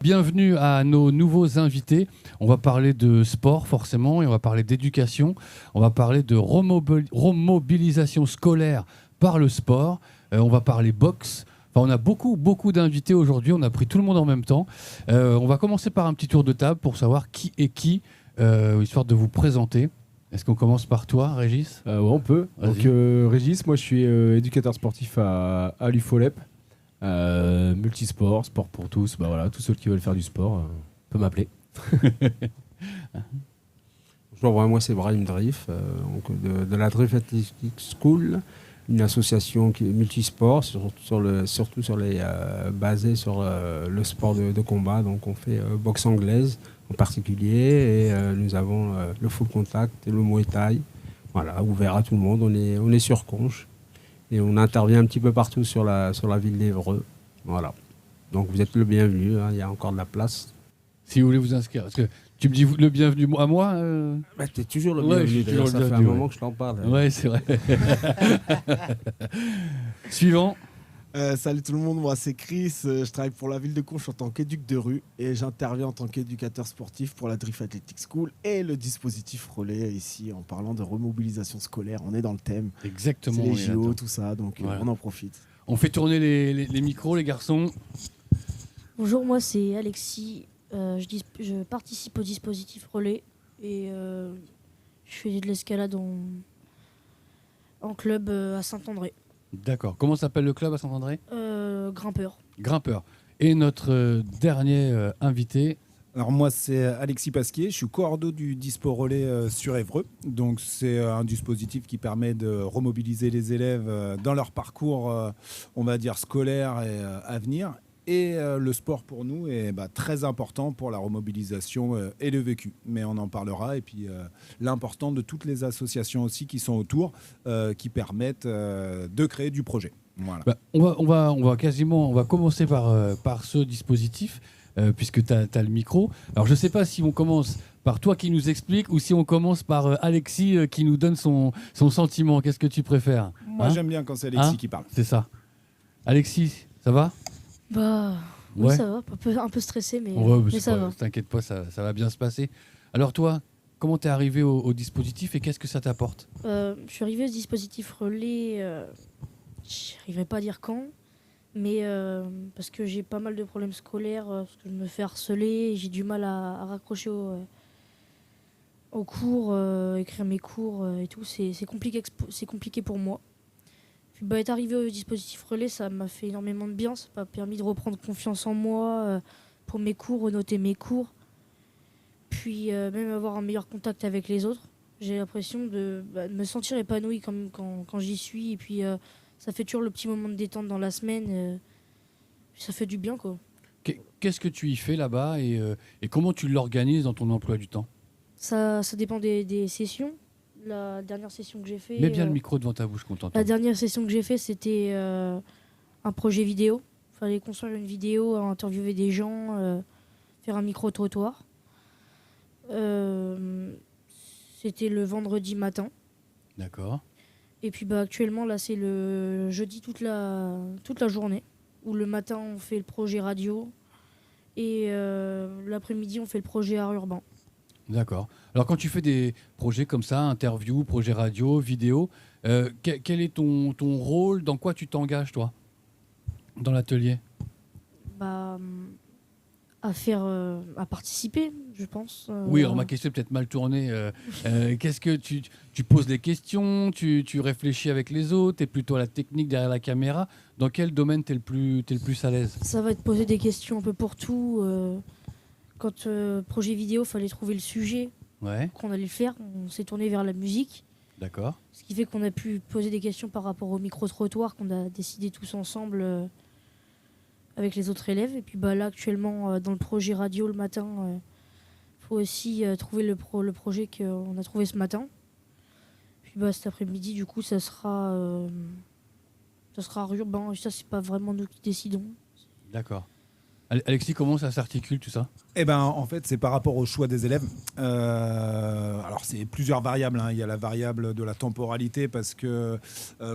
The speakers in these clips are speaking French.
bienvenue à nos nouveaux invités. On va parler de sport forcément et on va parler d'éducation. On va parler de remobilisation scolaire par le sport. On va parler boxe. Enfin, on a beaucoup d'invités aujourd'hui. On a pris tout le monde en même temps. On va commencer par un petit tour de table pour savoir qui est qui, histoire de vous présenter. Est-ce qu'on commence par toi, Régis ? Ouais, on peut. Vas-y. Donc, Régis, moi je suis éducateur sportif à l'UFOLEP. Multisport, sport pour tous. Bah voilà, tous ceux qui veulent faire du sport peuvent m'appeler. Bonjour, moi c'est Brahim Drif, de la Drift Athletic School, une association qui est multisport, surtout basée sur le sport de combat. Donc on fait boxe anglaise en particulier et nous avons le full contact et le Muay Thai. Voilà, ouvert à tout le monde. On est sur Conches et on intervient un petit peu partout sur la ville d'Évreux. Voilà. Donc vous êtes le bienvenu, hein, il y a encore de la place. Si vous voulez vous inscrire. Parce que tu me dis le bienvenu à moi Bah, t'es toujours le Ouais, bienvenu, je suis d'ailleurs, toujours ça le fait un bienvenu, moment ouais. que je t'en parle. Ouais, c'est vrai. Suivant. Salut tout le monde, moi c'est Chris, je travaille pour la ville de Conches en tant qu'éduc de rue et j'interviens en tant qu'éducateur sportif pour la Drift Athletic School et le dispositif relais ici en parlant de remobilisation scolaire. On est dans le thème, Exactement. c'est les on est JO, là-dedans. tout ça, donc Voilà. on en profite. On fait tourner les micros, les garçons. Bonjour, moi c'est Alexis. Je participe au dispositif relais et je fais de l'escalade en club à Saint-André. D'accord. Comment s'appelle le club à Saint-André ? Grimpeur. Grimpeur. Et notre dernier invité. Alors moi c'est Alexis Pasquier, je suis coordo du Dispo Relais sur Évreux. Donc c'est un dispositif qui permet de remobiliser les élèves dans leur parcours, on va dire scolaire et à venir. Et le sport pour nous est très important pour la remobilisation et le vécu. Mais on en parlera. Et puis l'important de toutes les associations aussi qui sont autour, qui permettent de créer du projet. Voilà. On va commencer par ce dispositif, puisque tu as le micro. Alors je ne sais pas si on commence par toi qui nous explique ou si on commence par Alexis qui nous donne son sentiment. Qu'est-ce que tu préfères ? Moi j'aime bien quand c'est Alexis qui parle. C'est ça. Alexis, ça va ? Bah, oui, Ouais. ça va, un peu stressé, mais, Ouais, mais ça va. T'inquiète pas, ça va bien se passer. Alors toi, comment t'es arrivé au dispositif et qu'est-ce que ça t'apporte ? Je suis arrivé au dispositif relais, je n'arriverai pas à dire quand, mais parce que j'ai pas mal de problèmes scolaires, parce que je me fais harceler, et j'ai du mal à raccrocher aux cours, écrire mes cours et tout, c'est compliqué pour moi. Puis être arrivé au dispositif relais, ça m'a fait énormément de bien, ça m'a permis de reprendre confiance en moi pour mes cours, renoter mes cours, puis même avoir un meilleur contact avec les autres. J'ai l'impression de me sentir épanoui quand j'y suis, et puis ça fait toujours le petit moment de détente dans la semaine, ça fait du bien quoi. Qu'est-ce que tu y fais là-bas et comment tu l'organises dans ton emploi du temps ? Ça dépend des sessions. La dernière session que j'ai fait. Mets bien le micro devant ta bouche, qu'on t'entende. La dernière session que j'ai fait, c'était un projet vidéo. Il fallait construire une vidéo, interviewer des gens, faire un micro-trottoir. C'était le vendredi matin. D'accord. Et puis actuellement, là, c'est le jeudi toute la journée. Où le matin, on fait le projet radio. Et l'après-midi, on fait le projet art urbain. D'accord. Alors quand tu fais des projets comme ça, interview, projet radio, vidéo, quel est ton rôle ? Dans quoi tu t'engages, toi, dans l'atelier ? À participer, je pense. Oui, alors ma question est peut-être mal tournée. Qu'est-ce que tu poses les questions, tu réfléchis avec les autres, tu es plutôt à la technique derrière la caméra. Dans quel domaine tu es le plus à l'aise ? Ça va te poser des questions un peu pour tout. Quand projet vidéo, fallait trouver le sujet Ouais, qu'on allait le faire. On s'est tourné vers la musique. d'accord. Ce qui fait qu'on a pu poser des questions par rapport au micro-trottoir qu'on a décidé tous ensemble avec les autres élèves. Et puis là, actuellement, dans le projet radio le matin, faut aussi trouver le projet qu'on a trouvé ce matin. Puis cet après-midi, du coup, ça sera urbain. Et ça, c'est pas vraiment nous qui décidons. D'accord. Alexis, comment ça s'articule tout ça? Eh ben, en fait, c'est par rapport au choix des élèves. Alors, c'est plusieurs variables, hein. Il y a la variable de la temporalité parce que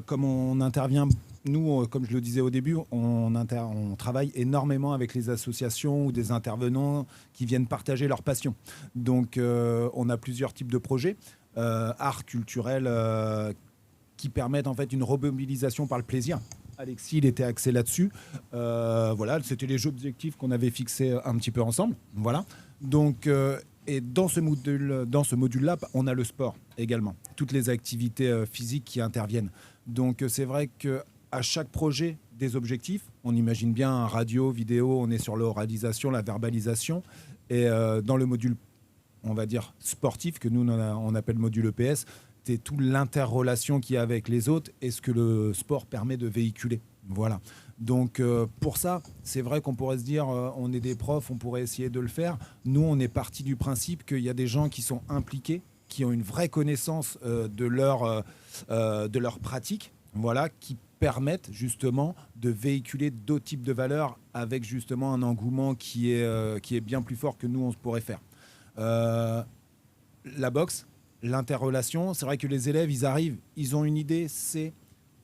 comme on intervient, nous, comme je le disais au début, on travaille énormément avec les associations ou des intervenants qui viennent partager leur passion. Donc, on a plusieurs types de projets, art, culturel, qui permettent en fait une remobilisation par le plaisir. Alexis, il était axé là-dessus. Voilà, c'était les objectifs qu'on avait fixés un petit peu ensemble. Voilà. Donc, et dans ce module-là, on a le sport également. Toutes les activités physiques qui interviennent. Donc, c'est vrai qu'à chaque projet, des objectifs. On imagine bien un radio, vidéo, on est sur l'oralisation, la verbalisation. Et dans le module, on va dire, sportif, que nous, on appelle module EPS, c'est toute l'interrelation qu'il y a avec les autres et ce que le sport permet de véhiculer. Voilà. Donc pour ça, c'est vrai qu'on pourrait se dire, on est des profs, on pourrait essayer de le faire. Nous, on est parti du principe qu'il y a des gens qui sont impliqués, qui ont une vraie connaissance de leur pratique, voilà, qui permettent justement de véhiculer d'autres types de valeurs avec justement un engouement qui est bien plus fort que nous, on pourrait faire. La boxe, l'interrelation, c'est vrai que les élèves, ils arrivent, ils ont une idée, c'est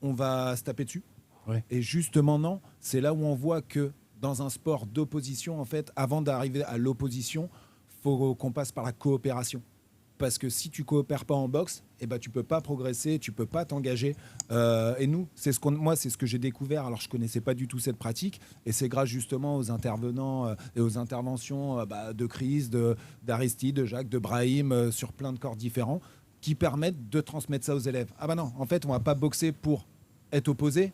on va se taper dessus. Ouais. Et justement, non, c'est là où on voit que dans un sport d'opposition, en fait, avant d'arriver à l'opposition, il faut qu'on passe par la coopération. Parce que si tu coopères pas en boxe, eh ben, tu peux pas progresser, tu peux pas t'engager. Et nous, moi, c'est ce que j'ai découvert. Alors, je connaissais pas du tout cette pratique. Et c'est grâce justement aux intervenants et aux interventions de Chris, d'Aristide, de Jacques, de Brahim, sur plein de corps différents, qui permettent de transmettre ça aux élèves. Ah bah non, en fait, on va pas boxer pour être opposé.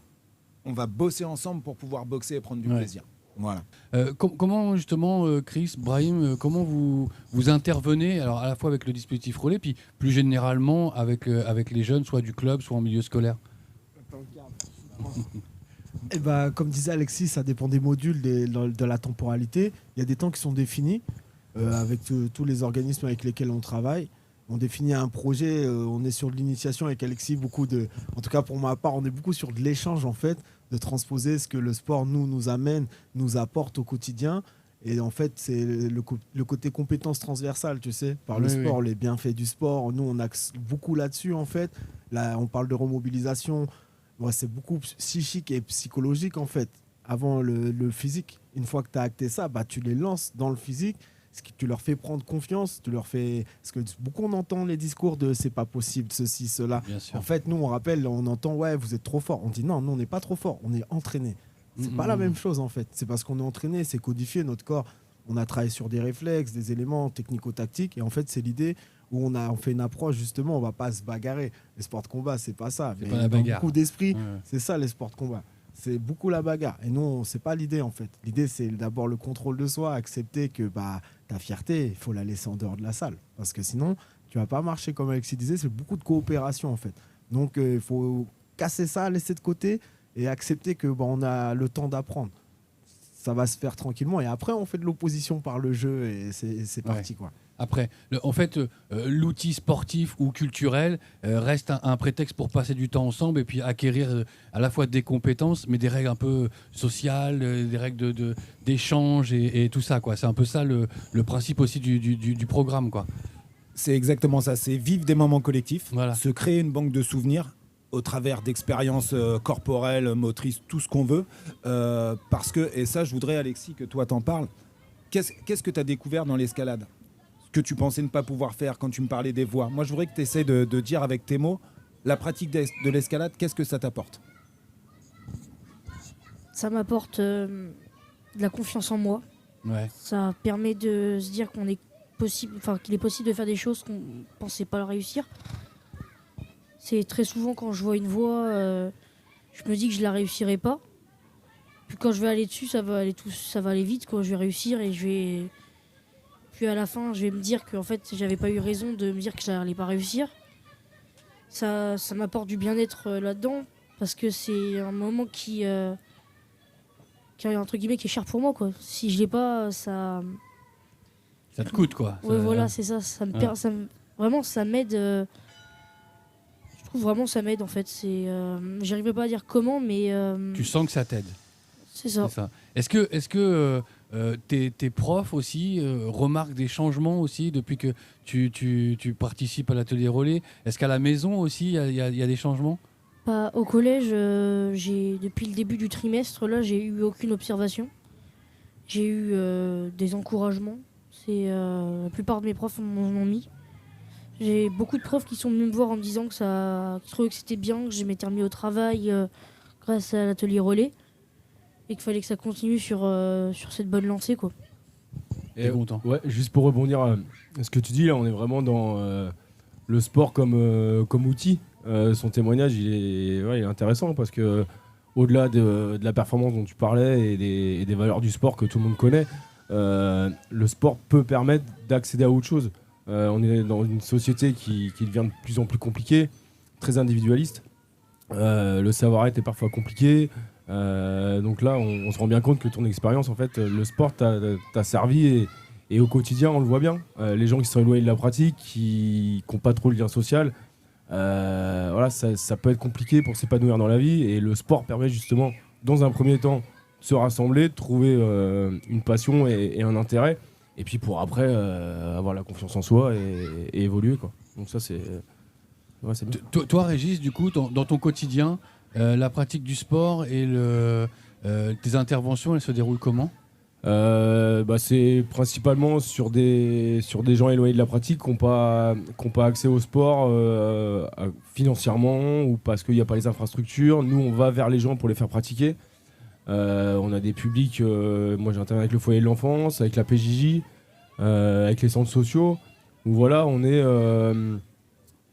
On va bosser ensemble pour pouvoir boxer et prendre du plaisir. Voilà. Comment justement, Chris, Brahim, comment vous intervenez, alors à la fois avec le dispositif relais, puis plus généralement avec les jeunes, soit du club, soit en milieu scolaire? Et bah, comme disait Alexis, ça dépend des modules, de la temporalité. Il y a des temps qui sont définis avec tous les organismes avec lesquels on travaille. On définit un projet, on est sur de l'initiation avec Alexis, en tout cas pour ma part, on est beaucoup sur de l'échange en fait, de transposer ce que le sport nous amène, nous apporte au quotidien. Et en fait, c'est le côté compétence transversale, tu sais, par le sport, les bienfaits du sport. Nous, on axe beaucoup là-dessus en fait. Là, on parle de remobilisation. Ouais, c'est beaucoup psychique et psychologique en fait. Avant le physique, une fois que tu as acté ça, tu les lances dans le physique. Tu leur fais prendre confiance, parce que beaucoup on entend les discours de c'est pas possible, ceci, cela. En fait, nous on rappelle, on entend ouais, vous êtes trop fort. On dit non, nous on n'est pas trop fort, on est entraîné. C'est pas la même chose en fait. C'est parce qu'on est entraîné, c'est codifié notre corps. On a travaillé sur des réflexes, des éléments technico-tactiques, et en fait c'est l'idée où on fait une approche justement, on va pas se bagarrer. Les sports de combat, c'est pas ça. C'est pas la bagarre. Beaucoup d'esprit, c'est ça les sports de combat. C'est beaucoup la bagarre. Et nous, c'est pas l'idée en fait. L'idée, c'est d'abord le contrôle de soi, accepter que ta fierté, il faut la laisser en dehors de la salle. Parce que sinon, tu vas pas marcher comme Alexis disait, c'est beaucoup de coopération en fait. Donc, il faut casser ça, laisser de côté et accepter que on a le temps d'apprendre. Ça va se faire tranquillement. Et après, on fait de l'opposition par le jeu et c'est parti quoi. Après, en fait, l'outil sportif ou culturel reste un prétexte pour passer du temps ensemble et puis acquérir à la fois des compétences, mais des règles un peu sociales, des règles d'échange et tout ça, quoi. C'est un peu ça le principe aussi du programme, quoi. C'est exactement ça. C'est vivre des moments collectifs, Voilà. Se créer une banque de souvenirs au travers d'expériences corporelles, motrices, tout ce qu'on veut. Parce que, et ça, je voudrais, Alexis, que toi t'en parles. Qu'est-ce que tu as découvert dans l'escalade que tu pensais ne pas pouvoir faire quand tu me parlais des voix? Moi, je voudrais que tu essaies de dire avec tes mots, la pratique de l'escalade, qu'est-ce que ça t'apporte? Ça m'apporte de la confiance en moi. Ouais. Ça permet de se dire qu'il est possible de faire des choses qu'on ne pensait pas réussir. C'est très souvent quand je vois une voie, je me dis que je la réussirai pas. Puis quand je vais aller dessus, ça va aller vite, quoi. Je vais réussir et puis à la fin, je vais me dire qu'en fait, j'avais pas eu raison de me dire que ça allait pas réussir. Ça m'apporte du bien-être là-dedans parce que c'est un moment qui est entre guillemets qui est cher pour moi, quoi. Si je l'ai pas, ça te coûte, quoi. Ouais, voilà, c'est ça. Vraiment, ça m'aide. Je trouve vraiment ça m'aide en fait. J'arrive pas à dire comment, mais Tu sens que ça t'aide. c'est ça. Est-ce que tes profs aussi remarquent des changements aussi depuis que tu participes à l'atelier relais. Est-ce qu'à la maison aussi, il y a des changements? Bah, au collège, depuis le début du trimestre, là, j'ai eu aucune observation. J'ai eu des encouragements. La plupart de mes profs m'en ont mis. J'ai beaucoup de profs qui sont venus me voir en me disant qu'ils trouvaient que c'était bien, que je m'étais remis au travail grâce à l'atelier relais et qu'il fallait que ça continue sur cette bonne lancée, quoi. T'es content. Ouais, juste pour rebondir à ce que tu dis, là, on est vraiment dans le sport comme outil. Son témoignage, il est intéressant parce que au-delà de la performance dont tu parlais et des valeurs du sport que tout le monde connaît, le sport peut permettre d'accéder à autre chose. On est dans une société qui devient de plus en plus compliquée, très individualiste. Le savoir-être est parfois compliqué. Donc là, on se rend bien compte que ton expérience, en fait, le sport t'a servi et au quotidien, on le voit bien. Les gens qui sont éloignés de la pratique, qui n'ont pas trop le lien social, voilà, ça peut être compliqué pour s'épanouir dans la vie. Et le sport permet justement, dans un premier temps, de se rassembler, de trouver une passion et un intérêt. Et puis pour après, avoir la confiance en soi et évoluer, quoi. Donc ça, c'est bien. Toi, Régis, du coup, dans ton quotidien, la pratique du sport et tes interventions, elles se déroulent comment? C'est principalement sur des gens éloignés de la pratique qui n'ont pas accès au sport financièrement ou parce qu'il n'y a pas les infrastructures. Nous, on va vers les gens pour les faire pratiquer. On a des publics, moi j'interviens avec le foyer de l'enfance, avec la PJJ, avec les centres sociaux, où voilà, on est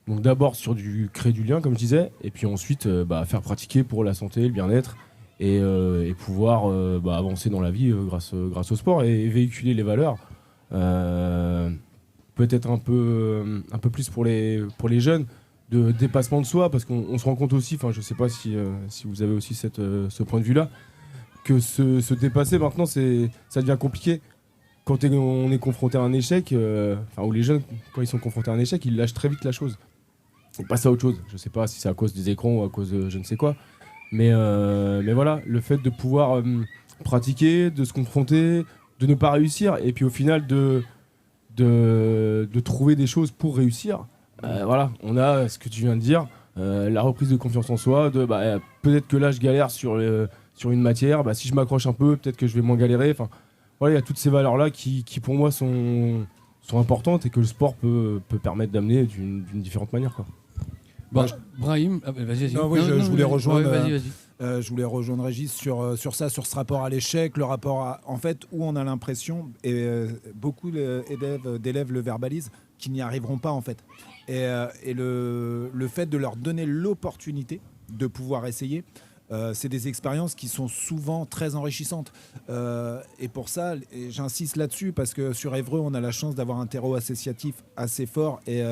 donc d'abord sur créer du lien, comme je disais, et puis ensuite faire pratiquer pour la santé, le bien-être, et pouvoir avancer dans la vie grâce au sport et véhiculer les valeurs. Peut-être un peu plus pour les jeunes, de dépassement de soi, parce qu'on se rend compte aussi, je ne sais pas si vous avez aussi ce point de vue-là, que se dépasser maintenant, ça devient compliqué. Quand on est confronté à un échec, ou les jeunes, quand ils sont confrontés à un échec, ils lâchent très vite la chose. Ils passent à autre chose. Je ne sais pas si c'est à cause des écrans ou à cause de je ne sais quoi. Mais voilà, le fait de pouvoir pratiquer, de se confronter, de ne pas réussir, et puis au final de trouver des choses pour réussir. Voilà, on a ce que tu viens de dire, la reprise de confiance en soi, peut-être que là je galère sur une matière, si je m'accroche un peu, peut-être que je vais moins galérer. Enfin, voilà, il y a toutes ces valeurs-là qui pour moi sont importantes et que le sport peut permettre d'amener d'une différente manière, quoi. Brahim, vas-y. Non, oui, je voulais rejoindre. Vas-y. Je voulais rejoindre Régis sur ce rapport à l'échec, le rapport à, en fait, où on a l'impression, et beaucoup d'élèves le verbalisent, qu'ils n'y arriveront pas, en fait. Et le fait de leur donner l'opportunité de pouvoir essayer, c'est des expériences qui sont souvent très enrichissantes. Et pour ça, j'insiste là-dessus, parce que sur Évreux, on a la chance d'avoir un terreau associatif assez fort et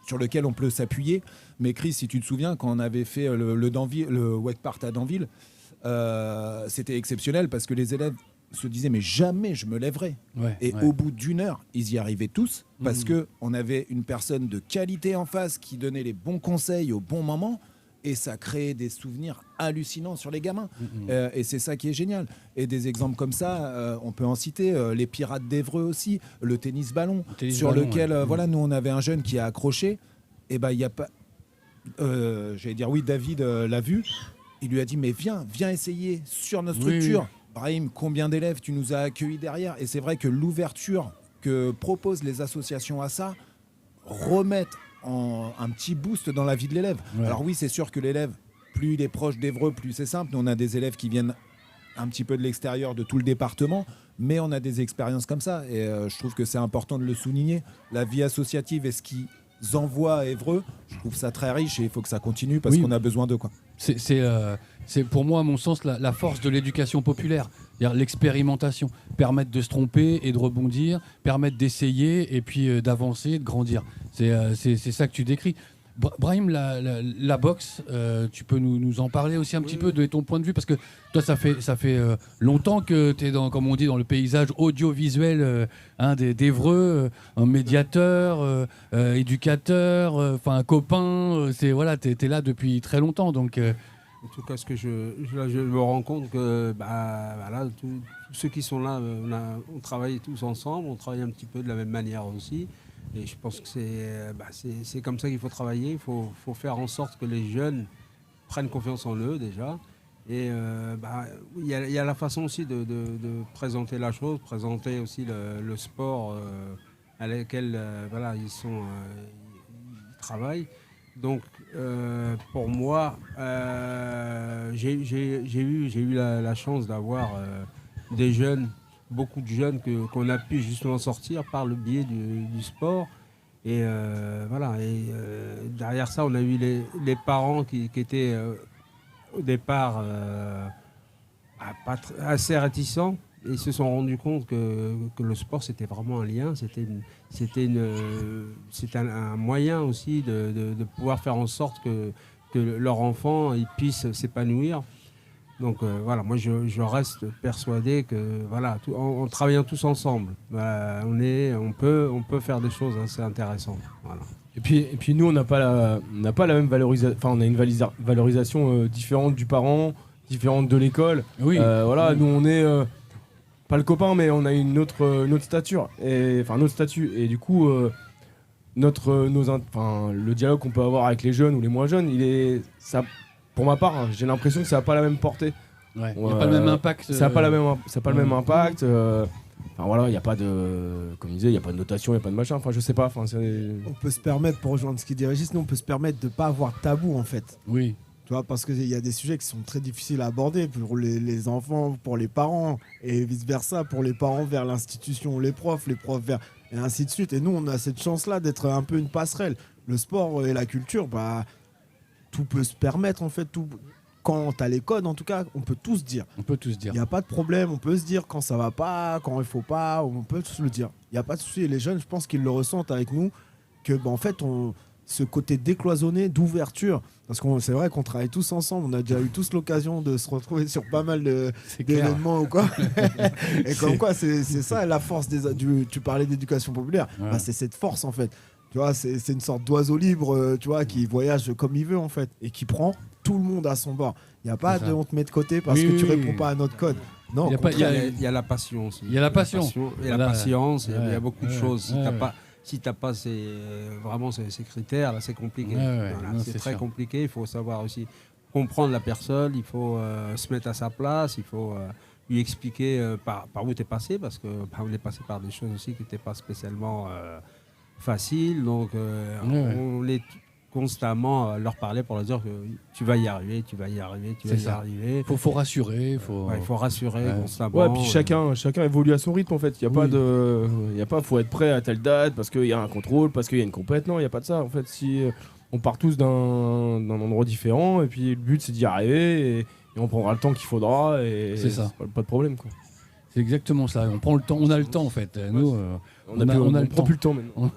sur lequel on peut s'appuyer. Mais Chris, si tu te souviens, quand on avait fait le Wake Part à Danville, c'était exceptionnel parce que les élèves se disaient mais jamais je me lèverai. Au bout d'une heure, ils y arrivaient tous parce qu'on avait une personne de qualité en face qui donnait les bons conseils au bon moment. Et ça créait des souvenirs hallucinants sur les gamins. Et c'est ça qui est génial. Et des exemples comme ça, on peut en citer. Les Pirates d'Évreux aussi, le tennis ballon, lequel, voilà, nous, on avait un jeune qui a accroché. Et il y a pas... j'allais dire, oui, David l'a vu. Il lui a dit, mais viens essayer sur notre structure. Oui. Brahim, combien d'élèves tu nous as accueillis derrière? Et c'est vrai que l'ouverture que proposent les associations à ça remettent un petit boost dans la vie de l'élève. Ouais. Alors oui, c'est sûr que l'élève, plus il est proche d'Évreux, plus c'est simple. Nous, on a des élèves qui viennent un petit peu de l'extérieur de tout le département, mais on a des expériences comme ça. Et je trouve que c'est important de le souligner. La vie associative et ce qu'ils envoient à Évreux, je trouve ça très riche et il faut que ça continue parce qu'on a besoin de quoi. C'est pour moi, à mon sens, la force de l'éducation populaire. C'est-à-dire l'expérimentation, permettre de se tromper et de rebondir, permettre d'essayer et puis d'avancer, de grandir. C'est ça que tu décris. Brahim, la boxe, tu peux nous en parler aussi un petit peu de ton point de vue, parce que toi, ça fait longtemps que tu es, comme on dit, dans le paysage audiovisuel d'Évreux, un médiateur, éducateur, un copain. Tu es là depuis très longtemps. Donc, En tout cas, ce que je me rends compte que voilà, tous ceux qui sont là, on travaille tous ensemble, on travaille un petit peu de la même manière aussi. Et je pense que c'est comme ça qu'il faut travailler. Il faut faire en sorte que les jeunes prennent confiance en eux déjà. Et il y a la façon aussi de présenter la chose, présenter aussi le sport à lequel voilà, ils travaillent. Donc pour moi, j'ai eu la chance d'avoir des jeunes, beaucoup de jeunes qu'on a pu justement sortir par le biais du sport. Et voilà. Et derrière ça, on a eu les parents qui étaient au départ assez réticents. Et ils se sont rendus compte que le sport, c'était vraiment un lien, c'était un moyen aussi de pouvoir faire en sorte que leur enfant il puisse s'épanouir. Donc voilà, moi je reste persuadé que voilà, en travaillant tous ensemble, on peut faire des choses assez intéressantes. Voilà. Et puis nous, on n'a pas la même valorisation, enfin on a une valorisation différente du parent, différente de l'école. Oui. Voilà, nous on est pas le copain, mais on a une autre stature, notre statut. Et du coup, le dialogue qu'on peut avoir avec les jeunes ou les moins jeunes, pour ma part, j'ai l'impression que ça n'a pas la même portée. Ouais. Il n'y a pas le même impact. Ça n'a pas le même impact. Voilà, il n'y a pas de, comme il disait, il n'y a pas de notation, il n'y a pas de machin. Enfin, je sais pas. On peut se permettre, pour rejoindre ce qu'il dit Régis, nous on peut se permettre de ne pas avoir de tabou en fait. Oui. Tu vois, parce qu'il y a des sujets qui sont très difficiles à aborder pour les enfants, pour les parents, et vice-versa, pour les parents vers l'institution, les profs vers... et ainsi de suite. Et nous, on a cette chance-là d'être un peu une passerelle. Le sport et la culture, tout peut se permettre, en fait. Tout... Quand tu as les codes, en tout cas, on peut tout se dire. On peut tout se dire. Il n'y a pas de problème, on peut se dire quand ça va pas, quand il faut pas, on peut tous le dire. Il n'y a pas de souci. Et les jeunes, je pense qu'ils le ressentent avec nous, que en fait, ce côté décloisonné, d'ouverture, parce que c'est vrai qu'on travaille tous ensemble, on a déjà eu tous l'occasion de se retrouver sur pas mal d'événements ou quoi. Et comme quoi, c'est ça la force tu parlais d'éducation populaire, Ouais. c'est cette force en fait. Tu vois, c'est une sorte d'oiseau libre, tu vois, qui voyage comme il veut en fait, et qui prend tout le monde à son bord. Il n'y a pas de on te met de côté parce que tu réponds pas à notre code. Non, il y a la passion aussi. Il y a la passion. Il y a la patience, il y a beaucoup de Ouais. choses. Ouais. Si tu n'as pas ces critères, là, c'est compliqué. Ouais, Voilà, non, c'est c'est très sûr. compliqué. Il faut savoir aussi comprendre la personne. Il faut se mettre à sa place. Il faut lui expliquer par où tu es passé. Parce qu'on est passé par des choses aussi qui n'étaient pas spécialement faciles. Donc, on est constamment leur parler pour leur dire que tu vas y arriver, tu vas y arriver. Il faut rassurer. Il faut rassurer constamment. Ouais, puis chacun évolue à son rythme en fait. Il y a pas faut être prêt à telle date parce qu'il y a un contrôle, parce qu'il y a une compète. Non, il y a pas de ça en fait. Si on part tous d'un endroit différent et puis le but c'est d'y arriver et on prendra le temps qu'il faudra et C'est ça. Pas de problème quoi. C'est exactement ça. On prend le temps. On a le temps en fait. Nous, On prend plus le temps maintenant.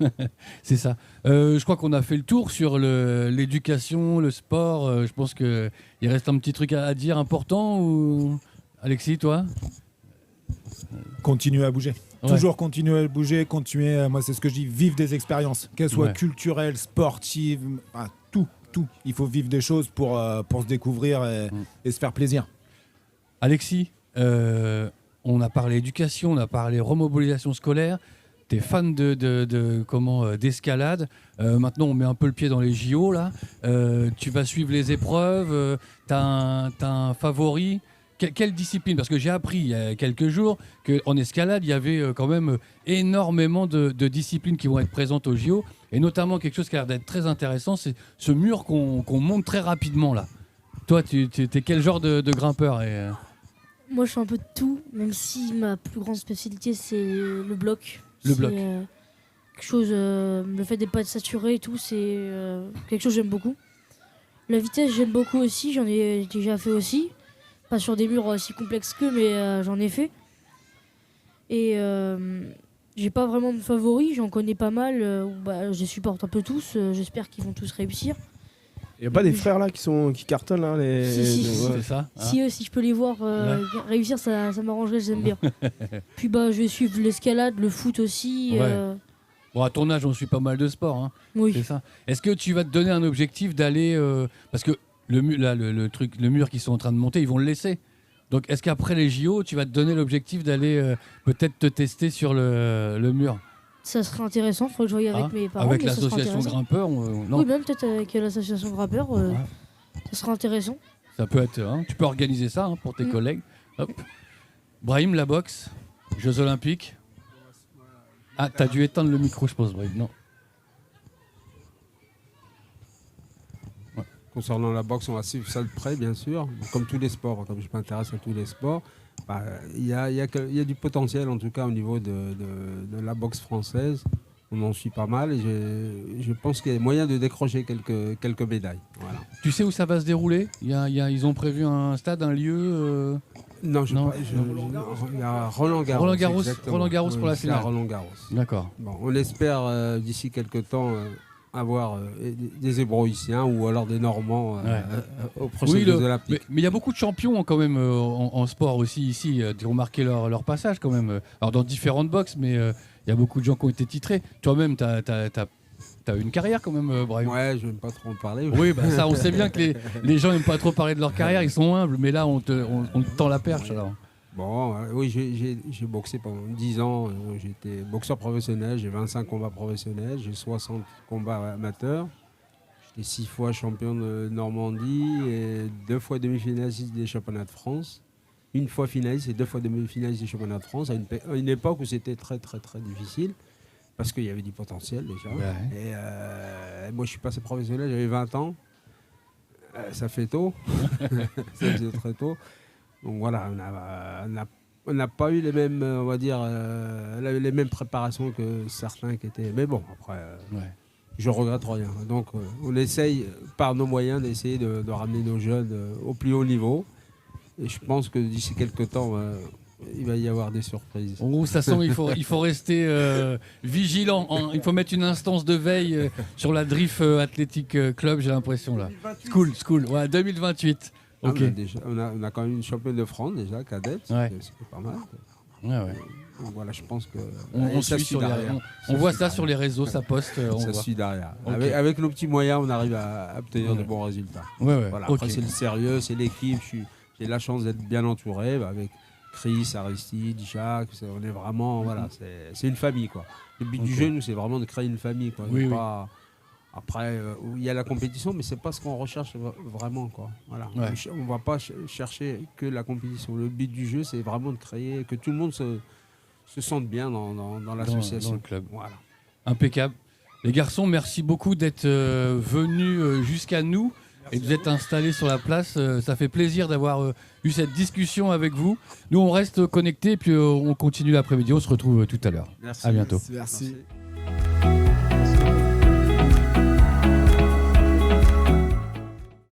C'est ça. Je crois qu'on a fait le tour sur l'éducation, le sport. Je pense qu'il reste un petit truc à dire important. Ou... Alexis, toi? Continuer à bouger. Ouais. Toujours continuer à bouger, moi c'est ce que je dis, vivre des expériences, qu'elles soient Ouais. culturelles, sportives, tout. Il faut vivre des choses pour se découvrir et se faire plaisir. Alexis, on a parlé éducation, on a parlé remobilisation scolaire. Tu es fan d'escalade. Maintenant, on met un peu le pied dans les JO. Là. Tu vas suivre les épreuves. Tu as un favori. Quelle discipline? Parce que j'ai appris il y a quelques jours qu'en escalade, il y avait quand même énormément de disciplines qui vont être présentes aux JO. Et notamment quelque chose qui a l'air d'être très intéressant, c'est ce mur qu'on monte très rapidement là. Toi, tu es quel genre de grimpeur Moi, je fais un peu de tout, même si ma plus grande spécialité, c'est le bloc. Le C'est, bloc. Quelque chose, le fait d'être pas saturé et tout, c'est quelque chose que j'aime beaucoup. La vitesse, j'aime beaucoup aussi, j'en ai déjà fait aussi. Pas sur des murs aussi complexes qu'eux, mais j'en ai fait. Et j'ai pas vraiment de favoris, j'en connais pas mal. Je les supporte un peu tous, j'espère qu'ils vont tous réussir. Il y a pas des frères là qui cartonnent là Si. C'est ça hein? Si je peux les voir réussir, ça m'arrangerait, j'aime bien. Puis je vais suivre l'escalade, le foot aussi. Ouais. Bon, à ton âge, on suit pas mal de sports. Hein. Oui. C'est ça. Est-ce que tu vas te donner un objectif d'aller... parce que le mur qu'ils sont en train de monter, ils vont le laisser. Donc, est-ce qu'après les JO, tu vas te donner l'objectif d'aller peut-être te tester sur le mur? Ça serait intéressant, il faut que je voie avec mes parents. Avec mais ça serait l'association intéressant. Grimpeurs non, Oui, même peut-être avec l'association Grimpeurs, ça serait intéressant. ça peut être. Tu peux organiser ça pour tes collègues. Hop. Brahim, la boxe, Jeux Olympiques. Ah, t'as dû éteindre le micro, je pense, Brahim. Non. Concernant la boxe, on va suivre ça de près, bien sûr. Comme tous les sports, comme je m'intéresse à tous les sports, il y a du potentiel, en tout cas, au niveau de la boxe française. On en suit pas mal et je pense qu'il y a moyen de décrocher quelques médailles. Voilà. Tu sais où ça va se dérouler? Ils ont prévu un stade, un lieu Non, Non. il y a Roland Garros. Roland Garros pour la c'est finale. à Roland Garros. D'accord. Bon, on espère d'ici quelques temps avoir des Hébroïciens ou alors des Normands aux prochaines Jeux Olympiques. Mais il y a beaucoup de champions quand même en sport aussi ici qui ont marqué leur passage quand même. Alors dans différentes boxes, mais il y a beaucoup de gens qui ont été titrés. Toi-même, t'as une carrière quand même, Brahim. Ouais, je n'aime pas trop en parler. Oui, ça on sait bien que les gens n'aiment pas trop parler de leur carrière, ils sont humbles, mais là on te tend la perche alors. Bon, oui, j'ai boxé pendant 10 ans. J'étais boxeur professionnel, j'ai 25 combats professionnels, j'ai 60 combats amateurs. J'étais 6 fois champion de Normandie et 2 fois demi-finaliste des championnats de France. Une fois finaliste et 2 fois demi-finaliste des championnats de France, à une époque où c'était très très très difficile, parce qu'il y avait du potentiel déjà. Ouais. Et moi je suis passé professionnel, j'avais 20 ans. Ça fait tôt, ça faisait très tôt. Donc voilà, on n'a pas eu les mêmes, on va dire, les mêmes préparations que certains qui étaient. Mais bon, après, je regrette rien. Donc on essaye, par nos moyens, d'essayer de ramener nos jeunes au plus haut niveau. Et je pense que d'ici quelques temps, il va y avoir des surprises. De toute façon, il faut rester vigilant. Il faut mettre une instance de veille sur la Drift Athletic Club, j'ai l'impression là. School, ouais, 2028. Ok. On a quand même une championne de France déjà, cadette, c'est pas mal. Ouais. Donc voilà, je pense que on suit sur on voit ça sur les réseaux, ça poste. Ça suit derrière. Okay. Avec nos petits moyens, on arrive à obtenir de bons résultats. Ouais. Voilà. Après, c'est le sérieux, c'est l'équipe. J'ai la chance d'être bien entouré avec Chris, Aristide, Jacques. On est vraiment, c'est une famille quoi. Le but du jeu, nous, c'est vraiment de créer une famille quoi. Pas... Après, il y a la compétition, mais c'est pas ce qu'on recherche vraiment quoi. Voilà. Ouais. On va pas chercher que la compétition. Le but du jeu, c'est vraiment de créer, que tout le monde se sente bien dans l'association. Dans le club. Voilà. Impeccable. Les garçons, merci beaucoup d'être venus jusqu'à nous et de vous être installés sur la place. Ça fait plaisir d'avoir eu cette discussion avec vous. Nous, on reste connectés et puis on continue l'après-midi. On se retrouve tout à l'heure. Merci. À bientôt. Merci.